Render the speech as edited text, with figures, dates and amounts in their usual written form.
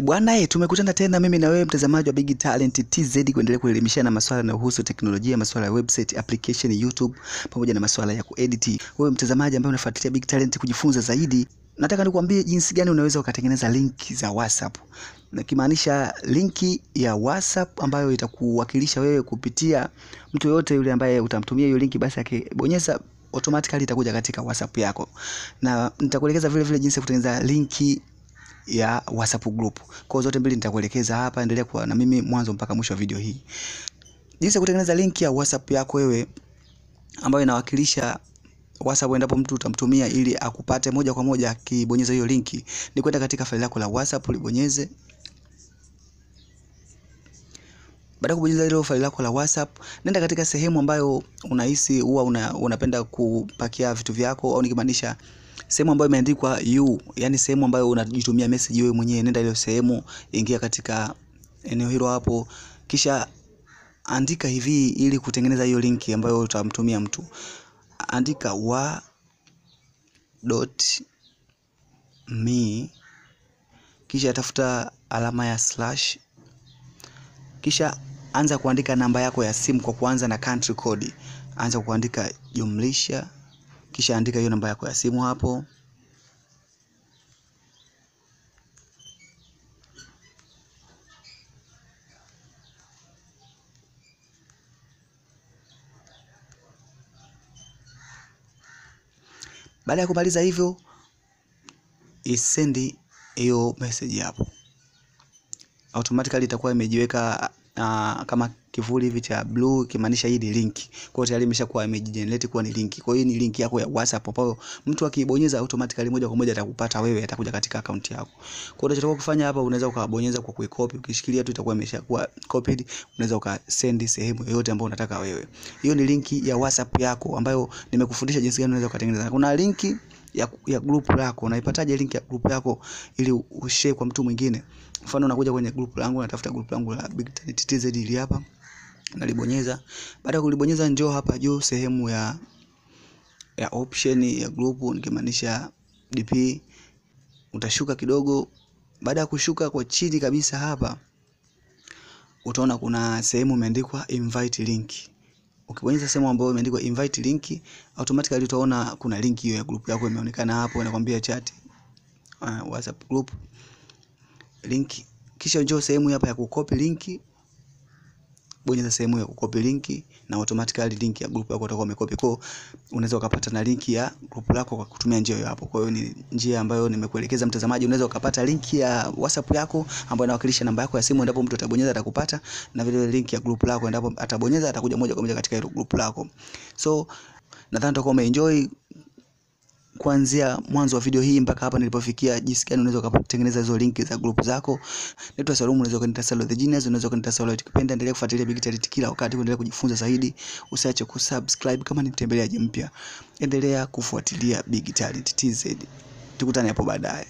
Bwana tumekutana tena mimi na wewe mtazamaji wa Big Talent TZ kuendelea kuelimishana masuala yanayohusu teknolojia, masuala ya website, application, YouTube pamoja na masuala ya kuedit. Wewe mtazamaji ambaye unafuatilia Big Talent kujifunza zaidi, nataka nikwambie jinsi gani unaweza ukatengeneza linki za WhatsApp. Nakimaanisha linki ya WhatsApp ambayo itakuwakilisha wewe kupitia mtu yote yule ambaye utamtumia hiyo linki, basi akibonyeza automatically itakuja katika WhatsApp yako. Na nitakuelekeza vile vile jinsi ya kutengeneza linki ya WhatsApp group. Kwa zote mbili nitakuelekeza hapa, endelea kuwa na mimi mwanzo mpaka mwisho wa video hii. Jinsi ya kutengeneza link ya WhatsApp yako wewe ambayo inawakilisha WhatsApp endapo mtu utamtumia ili akupate moja kwa moja akibonyeza hiyo linki, ni kwenda katika faili lako la WhatsApp ulibonyeze. Baada ya kubonyeza ile faili lako la WhatsApp, nenda katika sehemu ambayo unahisi huwa unapenda kupakia vitu vyako, au nikimaanisha sehemu ambayo imeandikwa you, yani sehemu ambayo unajitumia message wewe mwenyewe. Nenda ile sehemu, ingia katika eneo hilo hapo, kisha andika hivi ili kutengeneza hiyo linki ambayo utamtumia mtu. Andika wa.me, kisha tafuta alama ya slash, kisha anza kuandika namba yako ya simu kwa kuanza na country code. Anza kuandika jumlisha, kisha andika hiyo namba yako ya simu hapo. Baada ya kumaliza hivyo, isendi hiyo message hapo. Automatically itakuwa imejiweka kama kivuli hivi cha blue, kimaanisha hii ni link. Kwa hiyo tayari imeshakuwa imegenerate kuwa ni link. Kwa hiyo ni link yako ya WhatsApp ambayo mtu akibonyeza automatically moja kwa moja atakupata wewe, atakuja katika account yako. Kwa hiyo unachotakiwa kufanya hapa, unaweza ukabonyeza kwa kuicopy, ukishikilia tu itakuwa imeshakuwa copied. Unaweza ukasend sehemu yoyote ambayo unataka wewe. Hiyo ni linki ya WhatsApp yako ambayo nimekufundisha jinsi gani unaweza kutengeneza. Kuna linki ya group lako. Unaipataje link ya group yako ili ushare kwa mtu mwingine? Mfano unakuja kwenye group langu, unatafuta group langu la Big Talent TZ ili hapa, nalibonyeza. Baada ya kulibonyeza, njoo hapa juu sehemu ya option ya group, nikimaanisha DP. Utashuka kidogo. Baada ya kushuka kwa chini kabisa hapa, utaona kuna sehemu imeandikwa invite link. Ukibonyeza sehemu ambayo imeandikwa invite link, automatically utaona kuna link hiyo ya group yako imeonekana hapo, inakwambia chat WhatsApp group link. Kisha njoo sehemu hapa ya kucopy link. Bonyeza sehemu ya kucopy link na automatically link ya group yako utakuwa umekopi. Kwa unaweza ukapata na link ya group lako kwa kutumia njia hiyo hapo. Kwa hiyo ni njia ambayo nimekuelekeza mtazamaji. Unaweza ukapata link ya WhatsApp yako ambayo inawakilisha namba yako ya simu, endapo mtu atabonyeza atakupata, na vile link ya group lako endapo atabonyeza atakuja moja kwa moja katika hilo group lako. So nadhani utakuwa umeenjoy kuanzia mwanzo wa video hii mpaka hapa nilipofikia, jinsi gani unaweza kutengeneza hizo linki za group zako. Naitwa Salum, unaweza kunita Salo the Genius, unaweza kunita Salo ukipenda. Endelea kufuatilia Big Talent kila wakati, kuendelea kujifunza zaidi. Usiache kusubscribe kama ni mtembeleaji mpya. Endelea kufuatilia Big Talent TZ. Tukutane hapo baadaye.